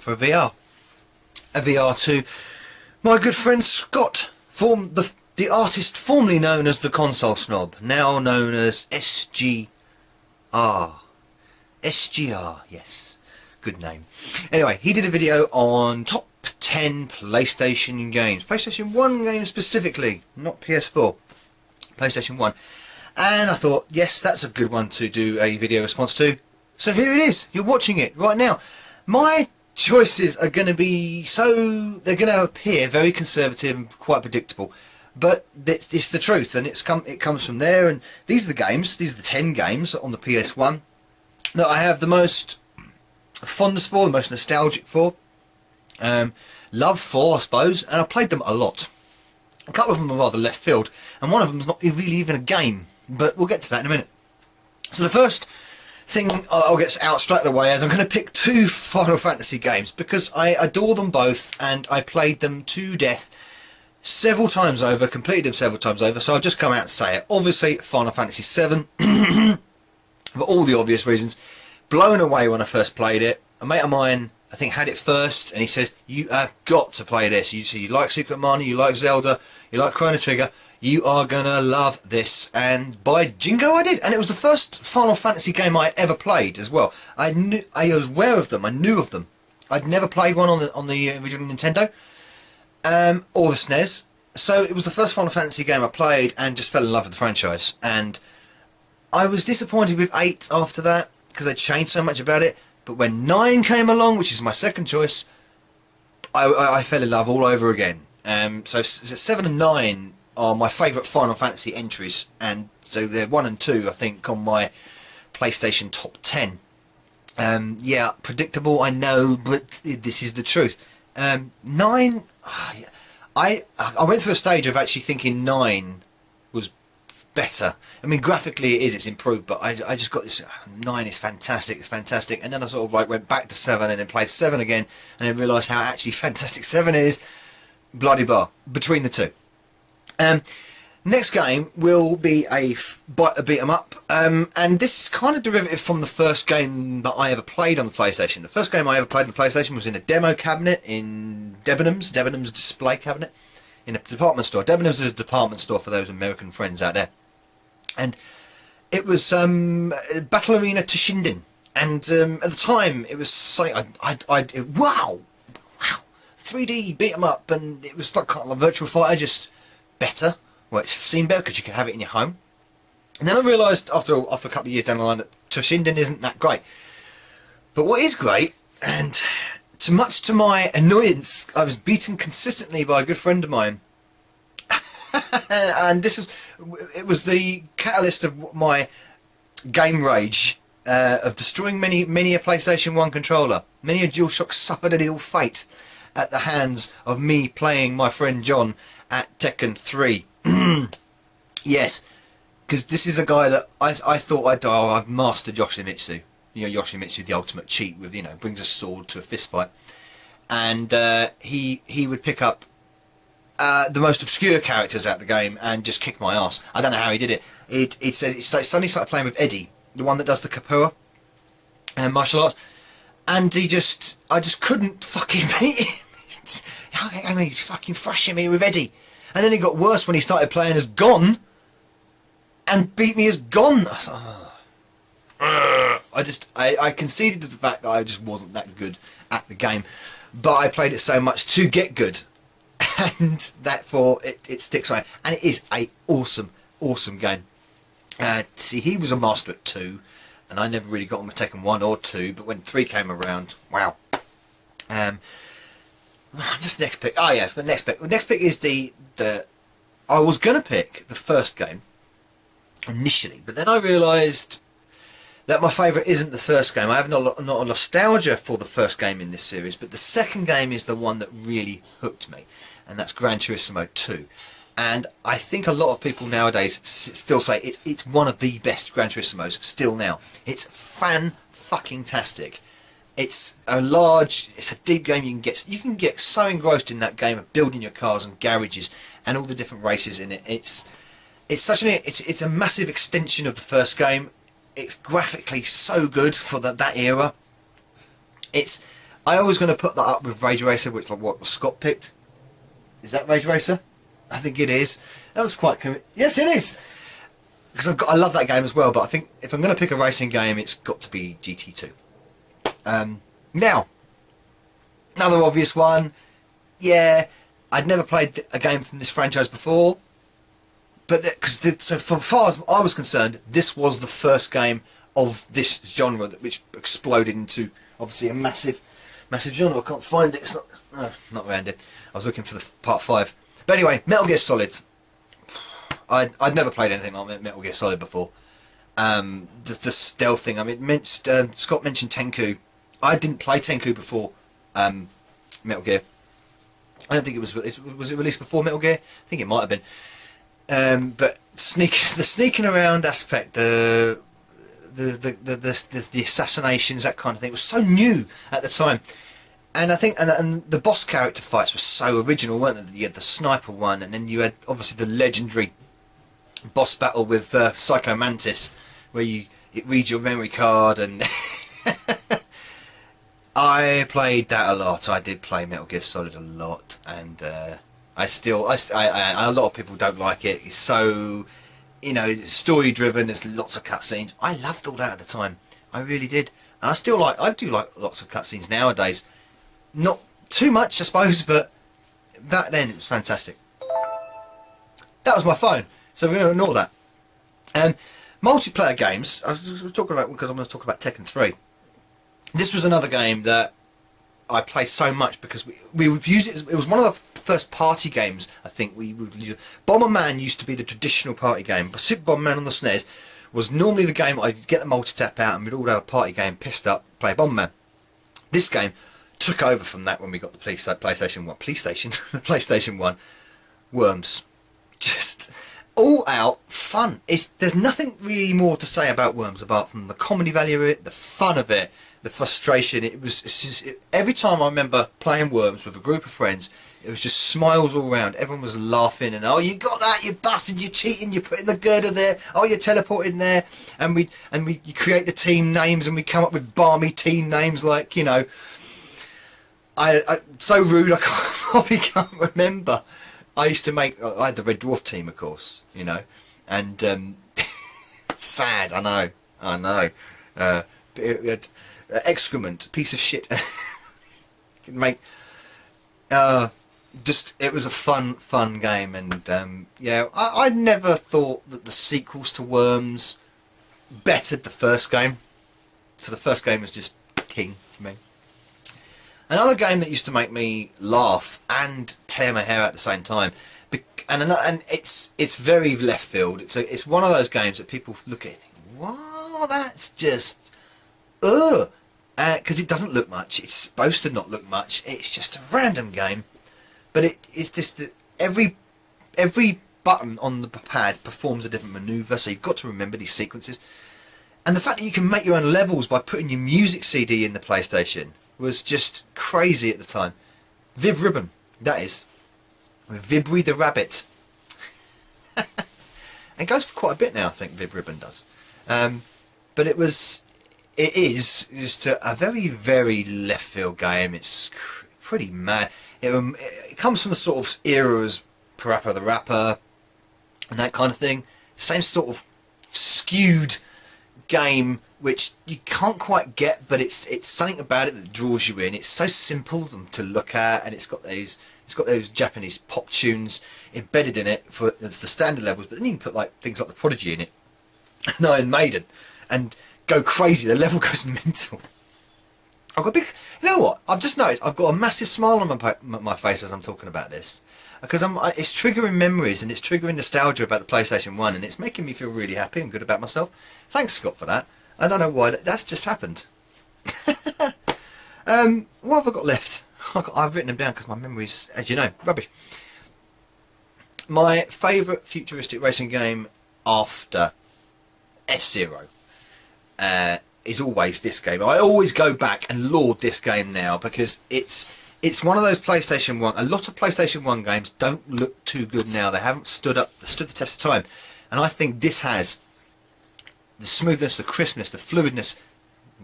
for a VR. A VR to my good friend Scott, the artist formerly known as the Console Snob, now known as SGR. SGR, yes. Good name. Anyway, he did a video on top 10 PlayStation games. PlayStation 1 games specifically, not PS4. PlayStation 1. And I thought, yes, that's a good one to do a video response to. So here it is. You're watching it right now. My choices are going to be they're going to appear very conservative and quite predictable. But it's the truth, and it comes from there. And these are the games. These are the 10 games on the PS1 that I have the most fondness for, the most nostalgic for, love for, I suppose. And I played them a lot. A couple of them are rather left field, and one of them is not really even a game. But we'll get to that in a minute. So the first thing I'll get out straight away is I'm going to pick 2 Final Fantasy games because I adore them both, and I played them to death several times over, completed them several times over, so I'll just come out and say it. Obviously, Final Fantasy VII, for all the obvious reasons. Blown away when I first played it. A mate of mine, I think, had it first, and he says, you have got to play this. You like Secret Mana, you like Zelda, you like Chrono Trigger, you are going to love this. And by jingo, I did. And it was the first Final Fantasy game I had ever played as well. I was aware of them, I knew of them. I'd never played one on the original Nintendo. Or the SNES. So it was the first Final Fantasy game I played and just fell in love with the franchise. And I was disappointed with 8 after that because they changed so much about it. But when 9 came along, which is my second choice, I fell in love all over again. So 7 and 9 are my favourite Final Fantasy entries, and so they're 1 and 2, I think, on my PlayStation top 10. Yeah, predictable, I know, but this is the truth. 9, I went through a stage of actually thinking 9 was better. I mean, graphically it's improved, but I just got this, 9 is fantastic, it's fantastic, and then I sort of like went back to 7 and then played 7 again, and then realised how actually fantastic 7 is, bloody bar, between the two. Next game will be a beat 'em up, and this is kind of derivative from the first game that I ever played on the PlayStation. The first game I ever played on the PlayStation was in a demo cabinet in Debenhams display cabinet in a department store. Debenhams is a department store for those American friends out there, and it was Battle Arena Toshinden, and at the time it was something wow, 3D beat 'em up, and it was like kind of like Virtual Fighter, just better. Well, it seemed better because you could have it in your home. And then I realised after a couple of years down the line that Toshinden isn't that great. But what is great, and much to my annoyance, I was beaten consistently by a good friend of mine. And it was the catalyst of my game rage, of destroying many a PlayStation 1 controller. Many a DualShock suffered an ill fate at the hands of me playing my friend John at Tekken 3. Yes, because this is a guy that I thought I've mastered Yoshimitsu. You know, Yoshimitsu, the ultimate cheat with, brings a sword to a fist fight. And he would pick up the most obscure characters out of the game and just kick my ass. I don't know how he did it. It suddenly started playing with Eddie, the one that does the capoeira and martial arts. And I just couldn't fucking beat him. I mean, he's fucking thrashing me with Eddie. And then it got worse when he started playing as Gon and beat me as Gon. I conceded to the fact that I just wasn't that good at the game, but I played it so much to get good, and therefore it sticks around. And it is a awesome game. See, he was a master at 2, and I never really got on with Tekken 1 or 2, but when 3 came around, wow. Just the next pick. Oh yeah, the next pick. The next pick is the I was gonna pick the first game initially, but then I realised that my favourite isn't the first game. I have not a nostalgia for the first game in this series, but the second game is the one that really hooked me, and that's Gran Turismo 2. And I think a lot of people nowadays still say it's one of the best Gran Turismos still now. It's fan-fucking-tastic. It's a deep game. You can get so engrossed in that game of building your cars and garages and all the different races in it. It's a massive extension of the first game. It's graphically so good for that era. I was going to put that up with Rage Racer, which like what Scott picked. Is that Rage Racer? I think it is. That was quite yes, it is. Because I love that game as well. But I think if I'm going to pick a racing game, it's got to be GT2. Now, another obvious one. Yeah, I'd never played a game from this franchise before. But so far as I was concerned, this was the first game of this genre which exploded into obviously a massive genre. I can't find it. It's not around it. I was looking for the part 5. But anyway, Metal Gear Solid. I'd never played anything like Metal Gear Solid before. The stealth thing. I mean, Scott mentioned Tenku. I didn't play Tenku before Metal Gear. I don't think it was. Was it released before Metal Gear? I think it might have been. But the sneaking around aspect, the assassinations, that kind of thing, it was so new at the time. And I think, and the boss character fights were so original, weren't they? You had the sniper one, and then you had obviously the legendary boss battle with Psycho Mantis, where it reads your memory card, and I played that a lot. I did play Metal Gear Solid a lot, and a lot of people don't like it. It's so, story driven. There's lots of cutscenes. I loved all that at the time. I really did, and I do like lots of cutscenes nowadays. Not too much, I suppose, but back then it was fantastic. That was my phone, so we're going to ignore that. And multiplayer games, I was talking about, because I'm going to talk about Tekken 3. This was another game that I played so much because we would use it. It was one of the first party games, I think. We would use it. Bomberman used to be the traditional party game, but Super Bomberman on the SNES was normally the game I'd get the multi-tap out and we'd all have a party game, pissed up, play Bomberman. This game took over from that when we got the PlayStation 1. Worms. Just all out fun. There's nothing really more to say about Worms apart from the comedy value of it, the fun of it, the frustration. Every time I remember playing Worms with a group of friends, it was just smiles all around. Everyone was laughing and, oh, you got that, you bastard, you're cheating, you're putting the girder there, oh, you're teleporting there, and you create the team names and we come up with balmy team names like, I so rude I probably can't remember. I had the Red Dwarf team, of course, and sad, I know. We had excrement, piece of shit. Can make it was a fun game, and I never thought that the sequels to Worms bettered the first game. So the first game was just king for me. Another game that used to make me laugh and tear my hair out at the same time, and it's very left field. It's one of those games that people look at and think, wow, that's just because it doesn't look much. It's supposed to not look much. It's just a random game, but it's just that every button on the pad performs a different manoeuvre, so you've got to remember these sequences. And the fact that you can make your own levels by putting your music CD in the PlayStation was just crazy at the time. Vib Ribbon, that is. With Vibri the Rabbit. It goes for quite a bit now, I think, Vib Ribbon does. But it is just a very, very left field game. It's pretty mad. It comes from the sort of era as Parappa the Rapper and that kind of thing. Same sort of skewed game which you can't quite get, but it's something about it that draws you in. It's so simple to look at, and it's got those Japanese pop tunes embedded in it for the standard levels, but then you can put like things like the Prodigy in it and Iron Maiden and go crazy. The level goes mental. I've got a big, you know what, I've just noticed I've got a massive smile on my face as I'm talking about this, because it's triggering memories and it's triggering nostalgia about the PlayStation 1, and it's making me feel really happy and good about myself. Thanks, Scott, for that. I don't know why that's just happened. What have I got left? I've written them down because my memory's, as you know, rubbish. My favourite futuristic racing game after F-Zero is always this game. I always go back and laud this game now because it's one of those PlayStation 1. A lot of PlayStation 1 games don't look too good now. They haven't stood the test of time, and I think this has the smoothness, the crispness, the fluidness.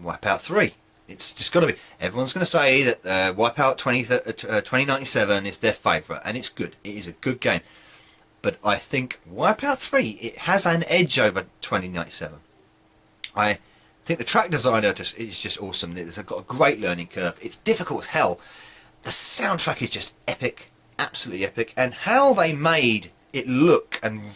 Wipeout 3. It's just got to be. Everyone's going to say that Wipeout 2097 is their favourite, and it's good. It is a good game. But I think Wipeout 3, it has an edge over 2097. I think the track designer is just awesome. It's got a great learning curve. It's difficult as hell. The soundtrack is just epic, absolutely epic, and how they made it look and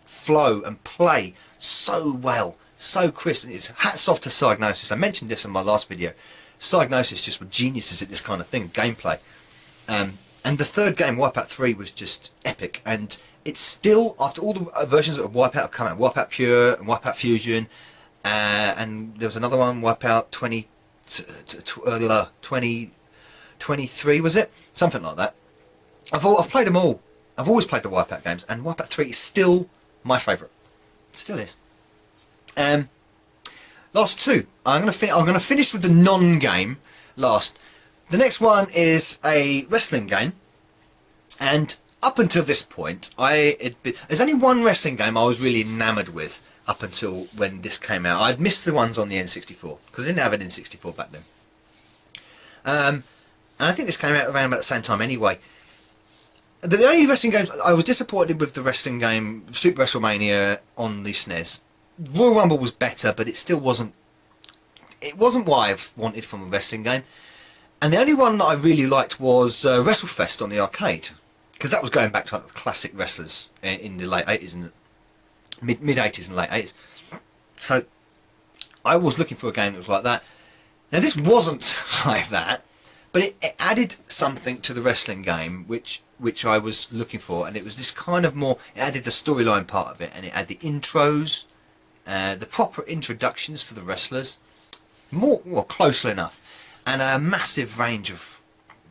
flow and play so well, so crisp. It's hats off to Psygnosis. I mentioned this in my last video. Psygnosis just were geniuses at this kind of thing, gameplay. And the third game, Wipeout 3, was just epic, and it's still, after all the versions of Wipeout have come out, Wipeout Pure and Wipeout Fusion, and there was another one, Wipeout 2023, was it? Something like that. I've played them all. I've always played the Wipeout games, and Wipeout 3 is still my favourite. Still is. Last two. I'm gonna finish with the non-game last. The next one is a wrestling game, and up until this point, there's only one wrestling game I was really enamoured with up until when this came out. I'd missed the ones on the N64 because I didn't have an N64 back then. And I think this came out around about the same time anyway. But the only wrestling games I was disappointed with, the wrestling game Super WrestleMania on the SNES. Royal Rumble was better, but it still wasn't. It wasn't what I've wanted from a wrestling game. And the only one that I really liked was WrestleFest on the arcade, because that was going back to like the classic wrestlers in the late 80s and mid 80s and late 80s. So I was looking for a game that was like that. Now this wasn't like that, but it added something to the wrestling game which I was looking for, and it was this kind of more. It added the storyline part of it, and it had the intros, the proper introductions for the wrestlers, more closely enough. And a massive range of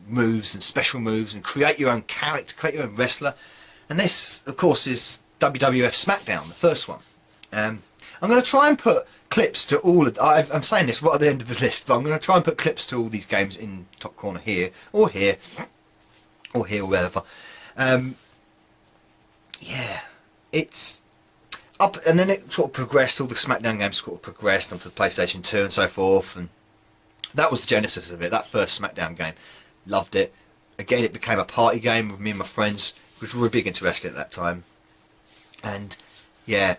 moves and special moves, and create your own character, create your own wrestler. And this, of course, is WWF Smackdown, the first one. I'm going to try and put clips to all of... I'm saying this right at the end of the list, but I'm going to try and put clips to all these games in top corner here, or here, or here, or wherever. Yeah, it's up, and then it sort of progressed. All the Smackdown games sort of progressed onto the PlayStation 2 and so forth, and that was the genesis of it, that first Smackdown game. Loved it. Again, it became a party game with me and my friends, which were big into wrestling at that time. And yeah,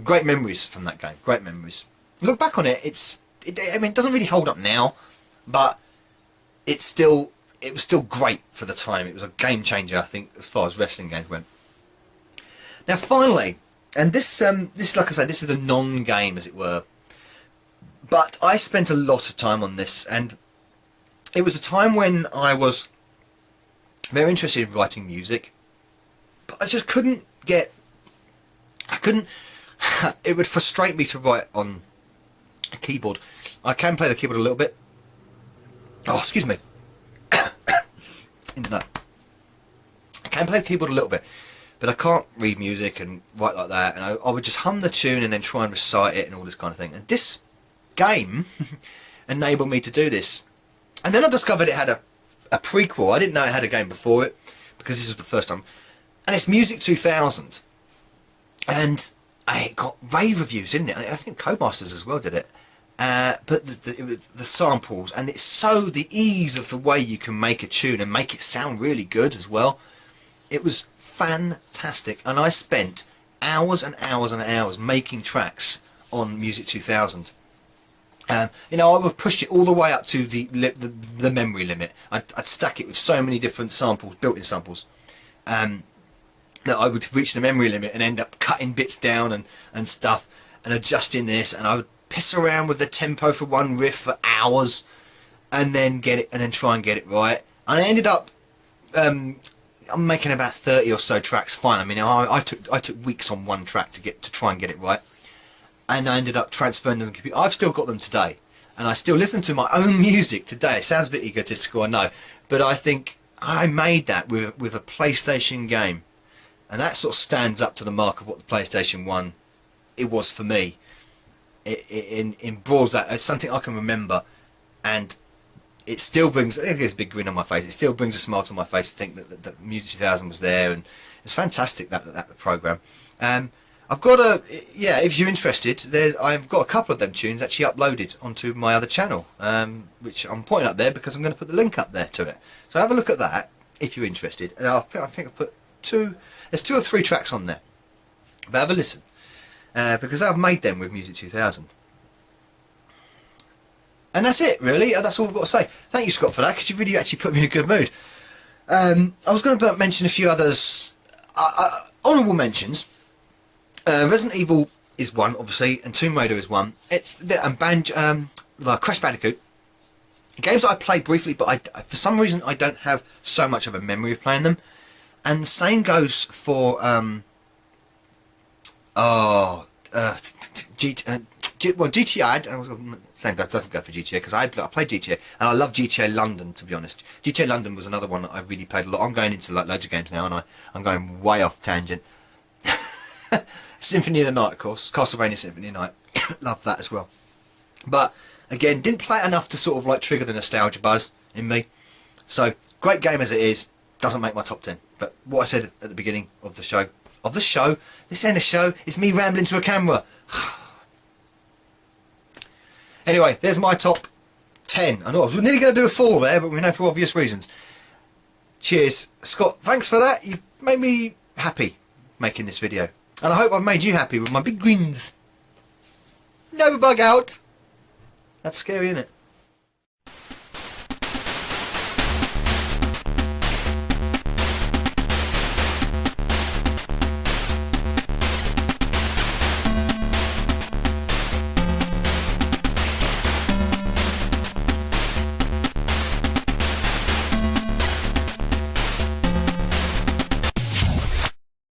great memories from that game. Great memories. Look back on it, I mean, it doesn't really hold up now, but it was still great for the time. It was a game changer, I think, as far as wrestling games went. Now, finally, and this, like I say, this is the non-game, as it were. But I spent a lot of time on this, and it was a time when I was very interested in writing music, but I just couldn't get... it would frustrate me to write on a keyboard. I can play the keyboard a little bit. Oh, excuse me. No. I can play the keyboard a little bit, but I can't read music and write like that, and I would just hum the tune and then try and recite it and all this kind of thing. And this game enabled me to do this. And then I discovered it had a prequel. I didn't know it had a game before it, because this was the first time. And it's Music 2000. And it got rave reviews, didn't it? I think Codemasters as well did it. But the samples, and it's so the ease of the way you can make a tune and make it sound really good as well. It was fantastic, and I spent hours and hours and hours making tracks on Music 2000. You know, I would push it all the way up to the memory limit. I'd stack it with so many different samples, built-in samples, that I would reach the memory limit and end up cutting bits down and stuff, and adjusting this, and I would piss around with the tempo for one riff for hours, and then try and get it right. And I ended up I'm making about 30 or so tracks fine. I mean, I took weeks on one track to try and get it right. And I ended up transferring them to the computer. I've still got them today, and I still listen to my own music today. It sounds a bit egotistical, I know, but I think I made that with a PlayStation game, and that sort of stands up to the mark of what the PlayStation 1 it was for me. It brawls that. It's something I can remember, and it still brings. I think there's a big grin on my face. It still brings a smile to my face to think that Music 2000 was there, and it's fantastic that program. I've got a, yeah, if you're interested, I've got a couple of them tunes actually uploaded onto my other channel, which I'm pointing up there because I'm going to put the link up there to it. So have a look at that if you're interested. And I think I've put there's 2 or 3 tracks on there. But have a listen, because I've made them with Music 2000. And that's it, really. That's all I've got to say. Thank you, Scott, for that, because you really actually put me in a good mood. I was going to mention a few others. Honourable mentions. Resident Evil is one, obviously, and Tomb Raider is one. It's Crash Bandicoot. Games that I played briefly, but for some reason I don't have so much of a memory of playing them. And the same goes for GTA. Same doesn't go for GTA, because I played GTA and I love GTA London, to be honest. GTA London was another one that I really played a lot. I'm going into like loads of games now, and I'm going way off tangent. Symphony of the Night, of course, Castlevania Symphony of the Night. Love that as well. But again, didn't play it enough to sort of like trigger the nostalgia buzz in me. So great game as it is, doesn't make my top 10. But what I said at the beginning of the show, this ain't a show, it's me rambling to a camera. Anyway, there's my top 10. I know I was nearly going to do a full there, but we know for obvious reasons. Cheers, Scott. Thanks for that. You've made me happy making this video. And I hope I've made you happy with my big grins. No bug out. That's scary, isn't it?